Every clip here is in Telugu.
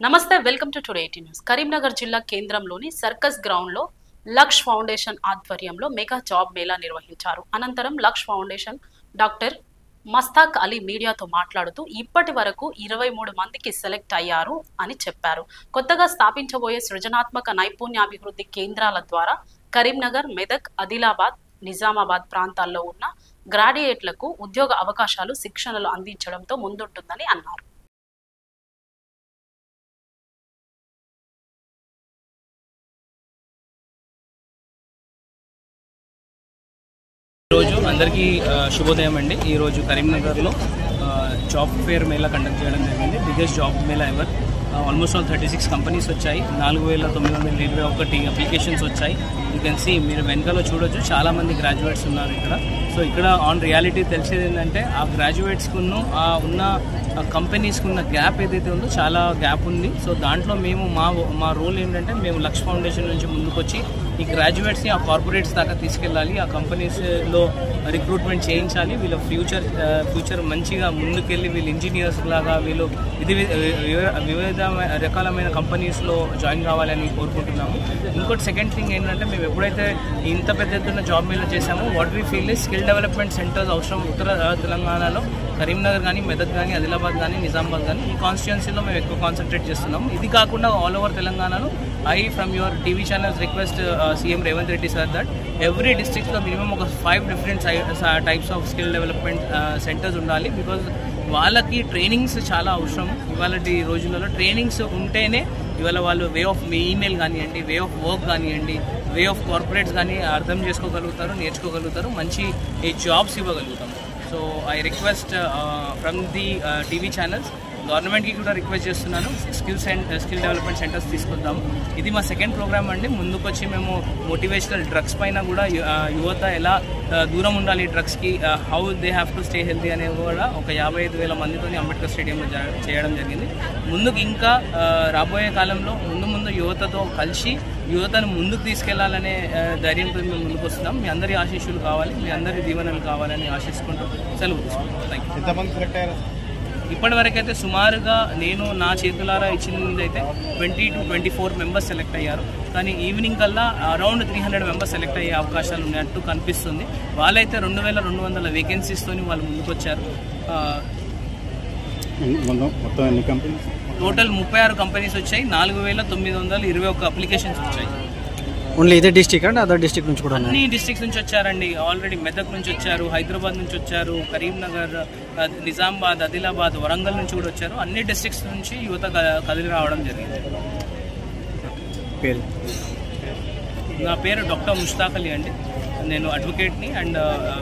నమస్తే, welcome to today 18 news. Karimnagar జిల్లా కేంద్రంలోని సర్కస్ గ్రౌండ్ లో లక్ష్ ఫౌండేషన్ ఆధ్వర్యంలో మెగా జాబ్ మేళా నిర్వహించారు. అనంతరం లక్ష్ ఫౌండేషన్ డాక్టర్ మస్తాక్ అలీ మీడియాతో మాట్లాడుతూ ఇప్పటి వరకు 23 మందికి సెలెక్ట్ అయ్యారు అని చెప్పారు. కొత్తగా స్థాపించబోయే సృజనాత్మక నైపుణ్యాభివృద్ధి కేంద్రాల ద్వారా కరీంనగర్, మెదక్, ఆదిలాబాద్, నిజామాబాద్ ప్రాంతాల్లో ఉన్న గ్రాడ్యుయేట్లకు ఉద్యోగ అవకాశాలు, శిక్షణలు అందించడంతో ముందుంటుందని అన్నారు. ఈరోజు అందరికీ శుభోదయం అండి. ఈరోజు కరీంనగర్లో జాబ్ ఫేర్ మేళా కండక్ట్ చేయడం జరిగింది. Biggest job Mela ever. Almost all 36 companies వచ్చాయి. 4921 అప్లికేషన్స్ వచ్చాయి. యూ కెన్ సీ, మీరు వెనకాల చూడొచ్చు, చాలామంది గ్రాడ్యుయేట్స్ ఉన్నారు ఇక్కడ. సో ఇక్కడ ఆన్ రియాలిటీ తెలిసేది ఏంటంటే ఆ గ్రాడ్యుయేట్స్కి ఉన్న కంపెనీస్కి ఉన్న గ్యాప్ ఏదైతే ఉందో చాలా గ్యాప్ ఉంది. సో దాంట్లో మేము మా రోల్ ఏంటంటే మేము లక్ష్ ఫౌండేషన్ నుంచి ముందుకొచ్చి ఈ గ్రాడ్యుయేట్స్ని ఆ కార్పొరేట్స్ దాకా తీసుకెళ్ళాలి, ఆ కంపెనీస్లో రిక్రూట్మెంట్ చేయించాలి. వీళ్ళ ఫ్యూచర్ మంచిగా ముందుకెళ్ళి వీళ్ళు ఇంజనీర్స్ లాగా వీళ్ళు వివిధ రకాలమైన కంపెనీస్లో జాయిన్ కావాలని కోరుకుంటున్నాము. ఇంకోటి సెకండ్ థింగ్ ఏంటంటే, మేము ఎప్పుడైతే ఇంత పెద్ద ఎత్తున జాబ్ మేళా చేశామో what we feel is skill development centres అవసరం. ఉత్తర తెలంగాణలో కరీంనగర్ కానీ, మెదక్ కానీ, ఆదిలాబాద్ కానీ, నిజామాబాద్ కానీ ఈ కాన్స్టిట్యున్సీలో మేము ఎక్కువ కాన్సన్ట్రేట్ చేస్తున్నాము. ఇది కాకుండా ఆల్ ఓవర్ తెలంగాణలో I from your TV channels request CM Revanth Reddy sir that every డిస్ట్రిక్ట్లో మినిమం ఒక 5 different types of skill development centres ఉండాలి. బికాజ్ వాళ్ళకి ట్రైనింగ్స్ చాలా అవసరం. ఇవాళ రోజులలో ట్రైనింగ్స్ ఉంటేనే ఇవాళ వాళ్ళు వే ఆఫ్ ఈమెయిల్ కానివ్వండి, వే ఆఫ్ వర్క్ కానివ్వండి, వే ఆఫ్ కార్పొరేట్స్ కానీ అర్థం చేసుకోగలుగుతారు, నేర్చుకోగలుగుతారు, మంచి జాబ్స్ ఇవ్వగలుగుతాం. So I request from the TV channels, గవర్నమెంట్కి కూడా రిక్వెస్ట్ చేస్తున్నాను, స్కిల్ డెవలప్మెంట్ సెంటర్స్ తీసుకొద్దాము. ఇది మా సెకండ్ ప్రోగ్రామ్ అండి. ముందుకొచ్చి మేము మోటివేషనల్ డ్రగ్స్ పైన కూడా యువత ఎలా దూరం ఉండాలి డ్రగ్స్కి, how they have to stay healthy అనేవి కూడా ఒక 55,000 మందితో అంబేద్కర్ స్టేడియంలో చేయడం జరిగింది. ముందుకు ఇంకా రాబోయే కాలంలో ముందు యువతతో కలిసి యువతను ముందుకు తీసుకెళ్లాలనే ధైర్యంతో మేము ముందుకు వస్తున్నాం. మీ అందరి ఆశీస్సులు కావాలి, మీ అందరి దీవెనలు కావాలని ఆశిస్తుంటూ సెలవు తీసుకుంటాం. Thank you. ఇప్పటివరకైతే సుమారుగా నేను నా చేతులారా ఇచ్చింది అయితే 20 to 24 మెంబర్స్ సెలెక్ట్ అయ్యారు. కానీ ఈవినింగ్ కల్లా అరౌండ్ 300 మెంబర్స్ సెలెక్ట్ అయ్యే అవకాశాలు ఉన్నట్టు కనిపిస్తుంది. వాళ్ళైతే 2200 వేకెన్సీస్తో వాళ్ళు ముందుకొచ్చారు. టోటల్ 36 కంపెనీస్ వచ్చాయి. 4921 అప్లికేషన్స్ వచ్చాయి. ఓన్లీ ఇదే డిస్ట్రిక్ట్ అండ్ అదర్ డిస్ట్రిక్ట్ నుంచి కూడా అన్ని డిస్ట్రిక్ట్స్ నుంచి వచ్చారండి. ఆల్రెడీ మెదక్ నుంచి వచ్చారు, హైదరాబాద్ నుంచి వచ్చారు, కరీంనగర్, నిజామాబాద్, ఆదిలాబాద్, వరంగల్ నుంచి కూడా వచ్చారు. అన్ని డిస్ట్రిక్ట్స్ నుంచి యువత కదిలి రావడం జరిగింది. నా పేరు డాక్టర్ ముస్తాక్ అలీ అండి. నేను అడ్వకేట్ని అండ్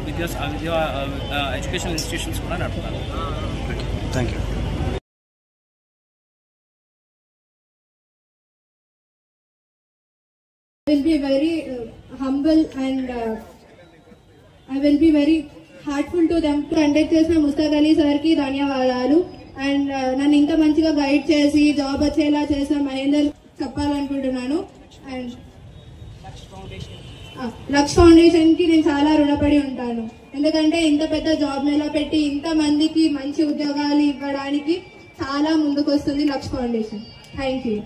విద్యా ఎడ్యుకేషన్ ఇన్స్టిట్యూషన్స్ కూడా నడుపుతాను. Thank you. I will be very humble and I will be very heartful to them. Conduct చేసిన ముస్తాక్ అలీ సార్కి ధన్యవాదాలు. అండ్ నన్ను ఇంత మంచిగా గైడ్ చేసి జాబ్ వచ్చేలా చేసిన మహేందర్ చెప్పాలనుకుంటున్నాను. అండ్ లక్ష్ ఫౌండేషన్కి నేను చాలా రుణపడి ఉంటాను. ఎందుకంటే ఇంత పెద్ద జాబ్ మేళా పెట్టి ఇంత మందికి మంచి ఉద్యోగాలు ఇవ్వడానికి చాలా ముందుకు వస్తుంది లక్ష్ ఫౌండేషన్. Thank you.